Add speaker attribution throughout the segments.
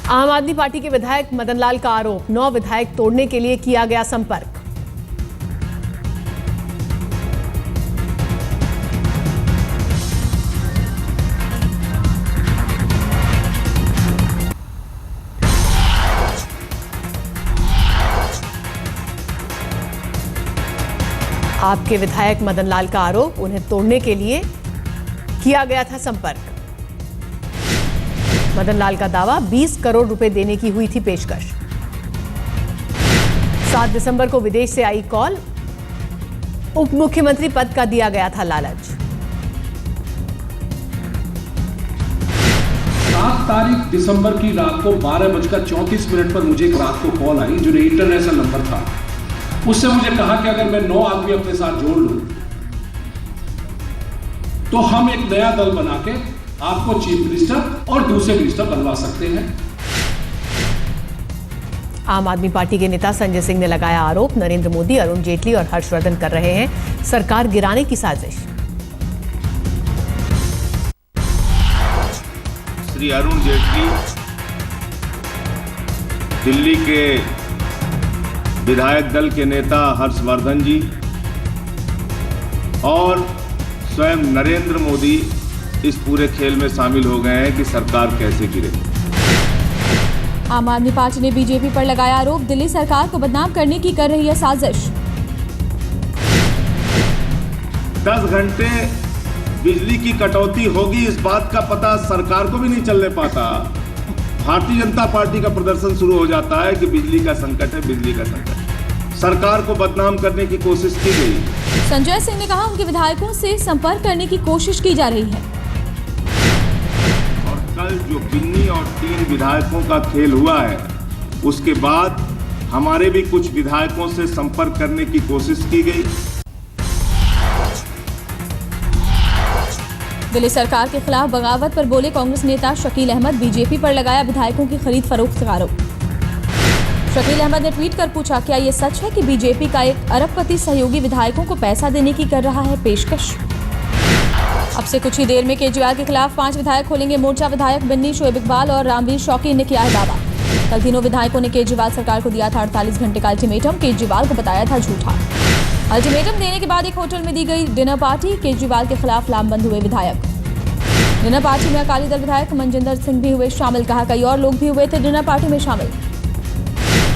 Speaker 1: आम आदमी पार्टी के विधायक मदन लाल का आरोप, 9 विधायक तोड़ने के लिए किया गया संपर्क। आपके विधायक मदन लाल का आरोप, उन्हें तोड़ने के लिए किया गया था संपर्क। मदन लाल का दावा, 20 करोड़ रुपए देने की हुई थी पेशकश। 7 दिसंबर को विदेश से आई कॉल, उप मुख्यमंत्री पद का दिया गया था लालच।
Speaker 2: 7 दिसंबर की रात को 12:34 पर मुझे एक रात को कॉल आई, जो इंटरनेशनल नंबर था। उससे मुझे कहा कि अगर मैं 9 आदमी अपने साथ जोड़ लूं तो हम एक नया दल बना के आपको चीफ मिनिस्टर और दूसरे मिनिस्टर बनवा सकते हैं।
Speaker 1: आम आदमी पार्टी के नेता संजय सिंह ने लगाया आरोप, नरेंद्र मोदी, अरुण जेटली और हर्षवर्धन कर रहे हैं सरकार गिराने की साजिश।
Speaker 3: श्री अरुण जेटली दिल्ली के विधायक दल के नेता हर्षवर्धन जी और स्वयं नरेंद्र मोदी इस पूरे खेल में शामिल हो गए हैं कि सरकार कैसे गिरे।
Speaker 4: आम आदमी पार्टी ने बीजेपी पर लगाया आरोप, दिल्ली सरकार को बदनाम करने की कर रही है साजिश।
Speaker 3: 10 घंटे बिजली की कटौती होगी, इस बात का पता सरकार को भी नहीं चलने पाता। भारतीय जनता पार्टी का प्रदर्शन शुरू हो जाता है कि बिजली का संकट है, बिजली का संकट। सरकार को बदनाम करने की कोशिश की गई।
Speaker 4: संजय सिंह ने कहा, उनके विधायकों से संपर्क करने की कोशिश की जा रही है।
Speaker 3: और कल जो बिन्नी और 3 विधायकों का खेल हुआ है, उसके बाद हमारे भी कुछ विधायकों से संपर्क करने की कोशिश की गई।
Speaker 4: दिल्ली सरकार के खिलाफ बगावत पर बोले कांग्रेस नेता शकील अहमद, बीजेपी पर लगाया विधायकों की खरीद फरोख्त का आरोप। शकील अहमद ने ट्वीट कर पूछा, क्या ये सच है कि बीजेपी का एक अरबपति सहयोगी विधायकों को पैसा देने की कर रहा है पेशकश? अब से कुछ ही देर में केजरीवाल के खिलाफ 5 विधायक खोलेंगे मोर्चा। विधायक बिन्नी, शोएब इकबाल और रामवीर शौकीन ने किया है दावा। कल तीनों विधायकों ने केजरीवाल सरकार को दिया था 48 घंटे का अल्टीमेटम, केजरीवाल को बताया था झूठा। अल्टीमेटम देने के बाद एक होटल में दी गई डिनर पार्टी, केजरीवाल के खिलाफ लामबंद हुए विधायक। डिनर पार्टी में अकाली दल विधायक मनजिंदर सिंह भी हुए शामिल, कहा कई और लोग भी हुए थे डिनर पार्टी में शामिल।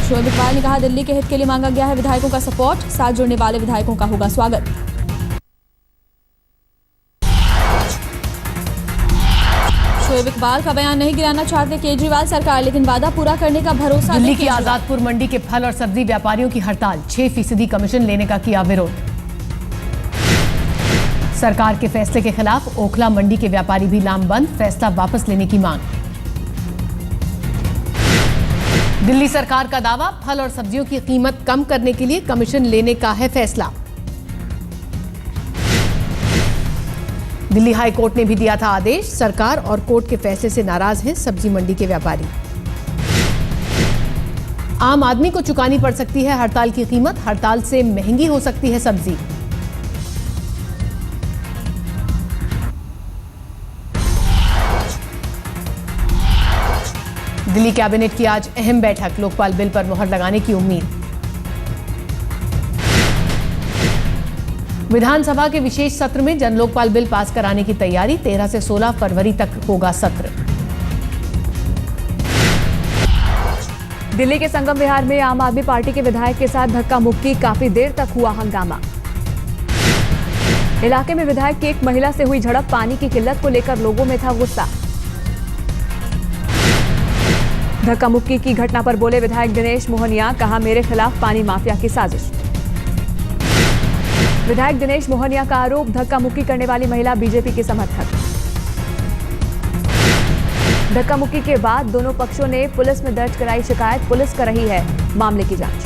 Speaker 4: शोएब इकबाल ने कहा, दिल्ली के हित के लिए मांगा गया है विधायकों का सपोर्ट, साथ जुड़ने वाले विधायकों का होगा स्वागत। शोएब इकबाल का बयान, नहीं गिराना चाहते केजरीवाल सरकार, लेकिन वादा पूरा करने का भरोसा।
Speaker 1: दिल्ली की आजादपुर मंडी के फल और सब्जी व्यापारियों की हड़ताल, 6% कमीशन लेने का किया विरोध। सरकार के फैसले के खिलाफ ओखला मंडी के व्यापारी भी लामबंद, फैसला वापस लेने की मांग। दिल्ली सरकार का दावा, फल और सब्जियों की कीमत कम करने के लिए कमीशन लेने का है फैसला। दिल्ली हाई कोर्ट ने भी दिया था आदेश, सरकार और कोर्ट के फैसले से नाराज हैं सब्जी मंडी के व्यापारी। आम आदमी को चुकानी पड़ सकती है हड़ताल की कीमत, हड़ताल से महंगी हो सकती है सब्जी। दिल्ली कैबिनेट की आज अहम बैठक, लोकपाल बिल पर मुहर लगाने की उम्मीद। विधानसभा के विशेष सत्र में जन लोकपाल बिल पास कराने की तैयारी, 13 से 16 फरवरी तक होगा सत्र।
Speaker 5: दिल्ली के संगम विहार में आम आदमी पार्टी के विधायक के साथ धक्का मुक्की, काफी देर तक हुआ हंगामा। इलाके में विधायक की एक महिला से हुई झड़प, पानी की किल्लत को लेकर लोगों में था गुस्सा। धक्का मुक्की की घटना पर बोले विधायक दिनेश मोहनिया, कहा मेरे खिलाफ पानी माफिया की साजिश। विधायक दिनेश मोहनिया का आरोप, धक्का मुक्की करने वाली महिला बीजेपी की समर्थक। धक्का मुक्की के बाद दोनों पक्षों ने पुलिस में दर्ज कराई शिकायत, पुलिस कर रही है मामले की जांच।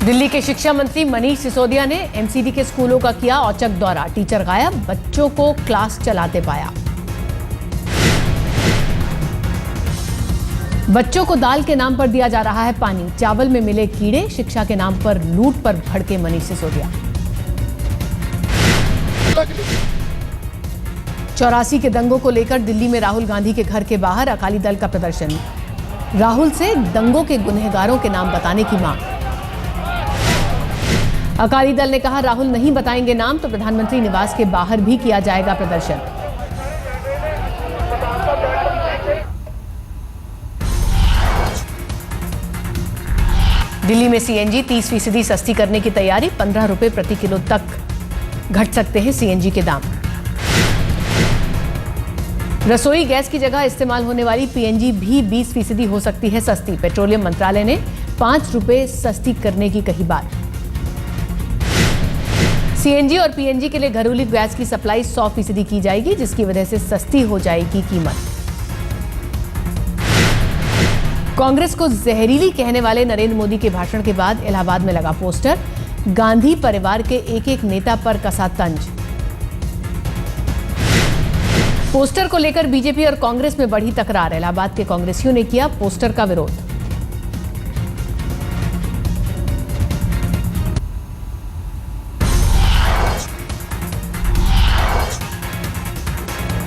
Speaker 1: दिल्ली के शिक्षा मंत्री मनीष सिसोदिया ने एमसीडी के स्कूलों का किया औचक दौरा, टीचर गायब, बच्चों को क्लास चलाते पाया। बच्चों को दाल के नाम पर दिया जा रहा है पानी, चावल में मिले कीड़े, शिक्षा के नाम पर लूट पर भड़के मनीष सिसोदिया। 84 के दंगों को लेकर दिल्ली में राहुल गांधी के घर के बाहर अकाली दल का प्रदर्शन। राहुल से दंगों के गुनहगारों के नाम बताने की मांग। अकाली दल ने कहा, राहुल नहीं बताएंगे नाम तो प्रधानमंत्री निवास के बाहर भी किया जाएगा प्रदर्शन। दिल्ली में सीएनजी 30% सस्ती करने की तैयारी। 15 रुपए प्रति किलो तक घट सकते हैं सीएनजी के दाम। रसोई गैस की जगह इस्तेमाल होने वाली पीएनजी भी 20% हो सकती है सस्ती। पेट्रोलियम मंत्रालय ने 5 रुपए सस्ती करने की कही बात। सीएनजी और पीएनजी के लिए घरेलू गैस की सप्लाई 100% की जाएगी, जिसकी वजह से सस्ती हो जाएगी कीमत। कांग्रेस को जहरीली कहने वाले नरेंद्र मोदी के भाषण के बाद इलाहाबाद में लगा पोस्टर। गांधी परिवार के एक-एक नेता पर कसा तंज। पोस्टर को लेकर बीजेपी और कांग्रेस में बढ़ी तकरार। इलाहाबाद के कांग्रेसियों ने किया पोस्टर का विरोध।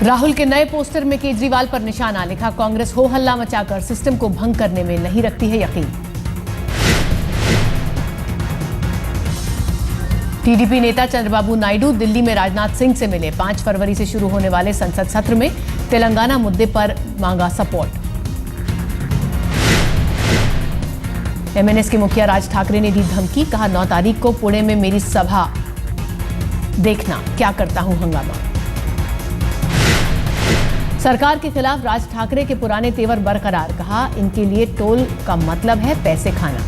Speaker 1: राहुल के नए पोस्टर में केजरीवाल पर निशाना। लिखा, कांग्रेस हो हल्ला मचाकर सिस्टम को भंग करने में नहीं रखती है यकीन। टीडीपी नेता चंद्रबाबू नायडू दिल्ली में राजनाथ सिंह से मिले। 5 फरवरी से शुरू होने वाले संसद सत्र में तेलंगाना मुद्दे पर मांगा सपोर्ट। एमएनएस के मुखिया राज ठाकरे ने दी धमकी। कहा, 9 तारीख को पुणे में मेरी सभा देखना, क्या करता हूं हंगामा। सरकार के खिलाफ राज ठाकरे के पुराने तेवर बरकरार। कहा, इनके लिए टोल का मतलब है पैसे खाना।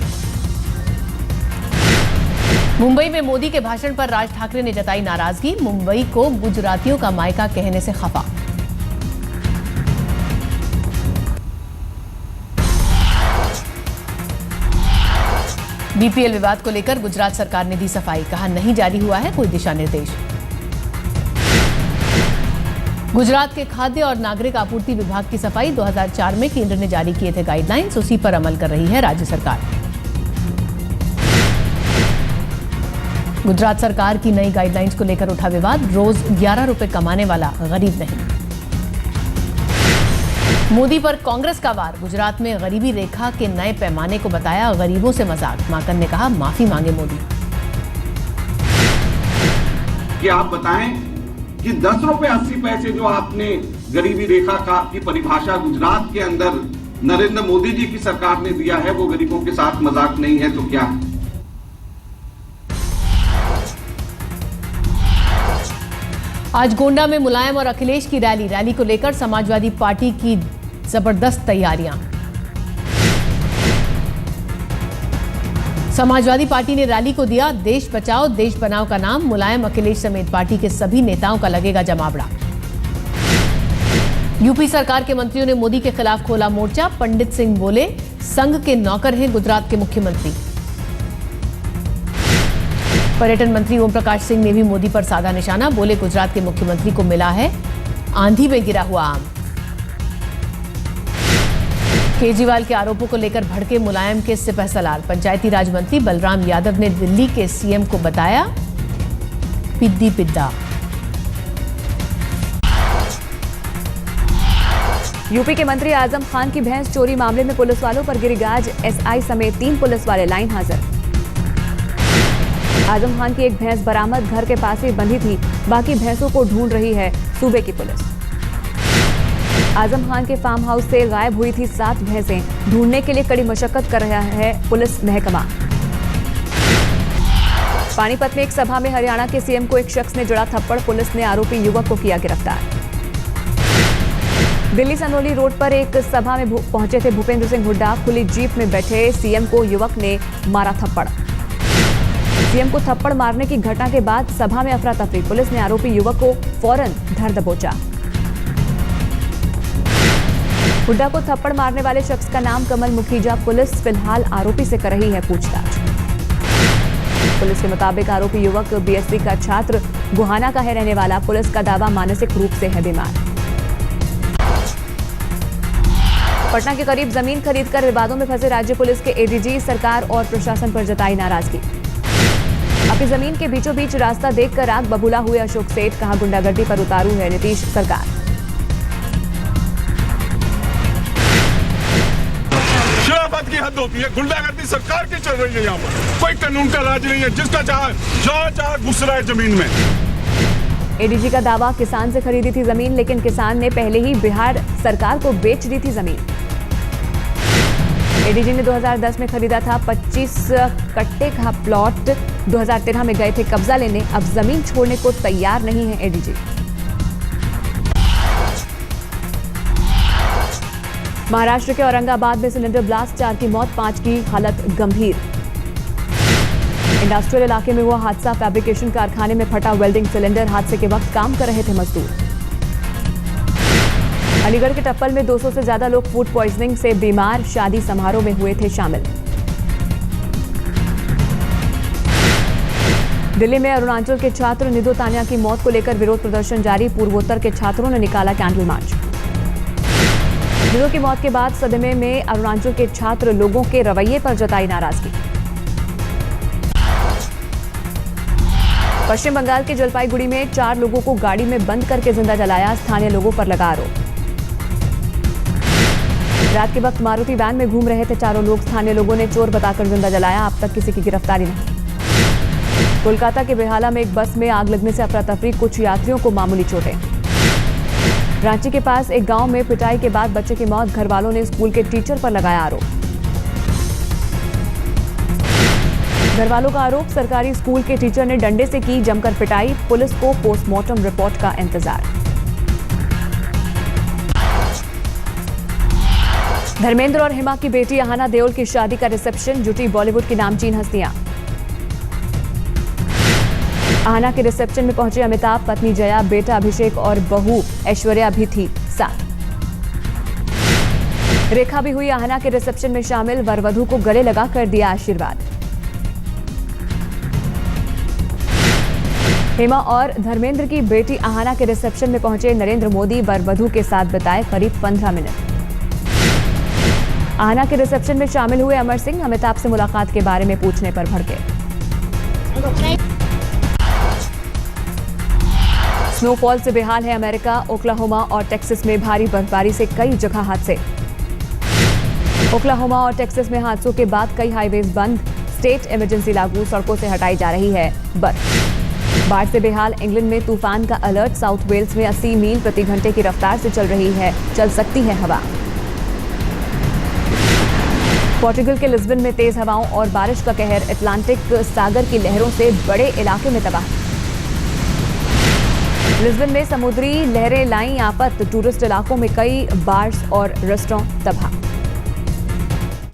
Speaker 1: मुंबई में मोदी के भाषण पर राज ठाकरे ने जताई नाराजगी। मुंबई को गुजरातियों का मायका कहने से खफा। बीपीएल विवाद को लेकर गुजरात सरकार ने दी सफाई। कहा, नहीं जारी हुआ है कोई दिशा निर्देश। गुजरात के खाद्य और नागरिक आपूर्ति विभाग की सफाई। 2004 में केंद्र ने जारी किए थे गाइडलाइंस, उसी पर अमल कर रही है राज्य सरकार। गुजरात सरकार की नई गाइडलाइंस को लेकर उठा विवाद। रोज 11 रुपए कमाने वाला गरीब नहीं। मोदी पर कांग्रेस का वार। गुजरात में गरीबी रेखा के नए पैमाने को बताया गरीबों से मजाक। माकन ने कहा, माफी मांगे मोदी।
Speaker 3: कि आप बताएं कि 10 रुपए 80 पैसे जो आपने गरीबी रेखा का की परिभाषा गुजरात के अंदर नरेंद्र मोदी जी की सरकार ने दिया है, वो गरीबों के साथ मजाक नहीं है तो क्या है?
Speaker 1: आज गोंडा में मुलायम और अखिलेश की रैली को लेकर समाजवादी पार्टी की जबरदस्त तैयारियां। समाजवादी पार्टी ने रैली को दिया देश बचाओ देश बनाओ का नाम। मुलायम, अखिलेश समेत पार्टी के सभी नेताओं का लगेगा जमावड़ा। यूपी सरकार के मंत्रियों ने मोदी के खिलाफ खोला मोर्चा। पंडित सिंह बोले, संघ के नौकर हैं गुजरात के मुख्यमंत्री। पर्यटन मंत्री ओम प्रकाश सिंह ने भी मोदी पर साधा निशाना। बोले, गुजरात के मुख्यमंत्री को मिला है आंधी में गिरा हुआ आम। केजरीवाल के आरोपों को लेकर भड़के मुलायम के सिपहसलार। पंचायती राज मंत्री बलराम यादव ने दिल्ली के सीएम को बताया पिद्दी पिद्दा।
Speaker 5: यूपी के मंत्री आजम खान की भैंस चोरी मामले में पुलिस वालों पर गिरी गाज। एसआई समेत 3 पुलिस वाले लाइन हाजिर। आजम खान की एक भैंस बरामद। घर के पास ही बंधी थी। बाकी भैंसों को ढूंढ रही है सूबे की पुलिस। आजम खान के फार्म हाउस से गायब हुई थी 7 भैंसें। ढूंढने के लिए कड़ी मशक्कत कर रहा है पुलिस महकमा। पानीपत में एक सभा में हरियाणा के सीएम को एक शख्स ने जड़ा थप्पड़। पुलिस ने आरोपी युवक को किया गिरफ्तार। दिल्ली सनोली रोड पर एक सभा में पहुंचे थे भूपेंद्र सिंह हुड्डा। खुली जीप में बैठे सीएम को युवक ने मारा थप्पड़। सीएम को थप्पड़ मारने की घटना के बाद सभा में अफरा तफरी। पुलिस ने आरोपी युवक को फौरन धर दबोचा। हुड्डा को थप्पड़ मारने वाले शख्स का नाम कमल मुखीजा। पुलिस फिलहाल आरोपी से कर रही है पूछताछ। पुलिस के मुताबिक आरोपी युवक बीएससी का छात्र गुहाना का है रहने वाला। पुलिस का दावा मानसिक रूप से है बीमार। पटना के करीब जमीन खरीदकर विवादों में फंसे राज्य पुलिस के एडीजी सरकार और प्रशासन पर जताई नाराजगी। अब की जमीन के बीचों बीच रास्ता देखकर आग बबूला हुए अशोक सेठ, कहा गुंडागर्दी पर उतारू है नीतीश सरकार।
Speaker 6: शराफत की हद होती है, गुंडागर्दी सरकार की चल रही है। यहाँ पर कोई कानून का राज नहीं है, जिसका चाहे घुस रहा है जमीन में।
Speaker 5: एडीजी का दावा, किसान से खरीदी थी जमीन, लेकिन किसान ने पहले ही बिहार सरकार को बेच दी थी जमीन। एडीजी ने 2010 में खरीदा था 25 कट्टे का प्लॉट, 2013 में गए थे कब्जा लेने, अब जमीन छोड़ने को तैयार नहीं है एडीजी। महाराष्ट्र के औरंगाबाद में सिलेंडर ब्लास्ट, 4 की मौत, 5 की हालत गंभीर। इंडस्ट्रियल इलाके में हुआ हादसा, फैब्रिकेशन कारखाने में फटा वेल्डिंग सिलेंडर, हादसे के वक्त काम कर रहे थे मजदूर। अलीगढ़ के टप्पल में 200 से ज्यादा लोग फूड पॉइजनिंग से बीमार, शादी समारोह में हुए थे शामिल। दिल्ली में अरुणाचल के छात्र निधो तान्या की मौत को लेकर विरोध प्रदर्शन जारी, पूर्वोत्तर के छात्रों ने निकाला कैंडल मार्च। निधो की मौत के बाद सदमे में अरुणाचल के छात्र, लोगों के रवैये पर जताई नाराजगी। पश्चिम बंगाल के जलपाईगुड़ी में 4 लोगों को गाड़ी में बंद करके जिंदा जलाया, स्थानीय लोगों पर लगा आरोप। रात के वक्त मारुति वैन में घूम रहे थे चारों लोग, स्थानीय लोगों ने चोर बताकर जिंदा जलाया, अब तक किसी की गिरफ्तारी नहीं। कोलकाता के बेहाला में एक बस में आग लगने से अफरा तफरी, कुछ यात्रियों को मामूली चोटें। रांची के पास एक गांव में पिटाई के बाद बच्चे की मौत, घर वालों ने स्कूल के टीचर पर लगाया आरोप। घर वालों का आरोप, सरकारी स्कूल के टीचर ने डंडे से की जमकर पिटाई, पुलिस को पोस्टमार्टम रिपोर्ट का इंतजार। धर्मेंद्र और हिमा की बेटी अहाना देओल की शादी का रिसेप्शन, जुटी बॉलीवुड की नामचीन हस्तियां। अहाना के रिसेप्शन में पहुंचे अमिताभ, पत्नी जया, बेटा अभिषेक और बहू ऐश्वर्या भी थी साथ। रेखा भी हुई अहाना के रिसेप्शन में शामिल, वर वधू को गले लगाकर दिया आशीर्वाद। हेमा और धर्मेंद्र की बेटी अहाना के रिसेप्शन में पहुंचे नरेंद्र मोदी, वर वधू के साथ बिताए करीब 15 मिनट। अहाना के रिसेप्शन में शामिल हुए अमर सिंह, अमिताभ से मुलाकात के बारे में पूछने पर भड़के। स्नोफॉल से बेहाल है अमेरिका, ओक्लाहोमा और टेक्सास में भारी बर्फबारी से कई जगह हादसे। ओक्लाहोमा और टेक्सास में हादसों के बाद कई हाईवेज बंद, स्टेट इमरजेंसी लागू, सड़कों से हटाई जा रही है बर्फ। बाढ़ से बेहाल इंग्लैंड में तूफान का अलर्ट, साउथ वेल्स में 80 मील प्रति घंटे की रफ्तार से चल सकती है हवा। पोर्टुगल के लिस्बन में तेज हवाओं और बारिश का कहर, अटलांटिक सागर की लहरों से बड़े इलाके में तबाह। लिस्बन में समुद्री लहरें लाई आफत, टूरिस्ट इलाकों में कई बार्स और रेस्टोरेंट तबाह।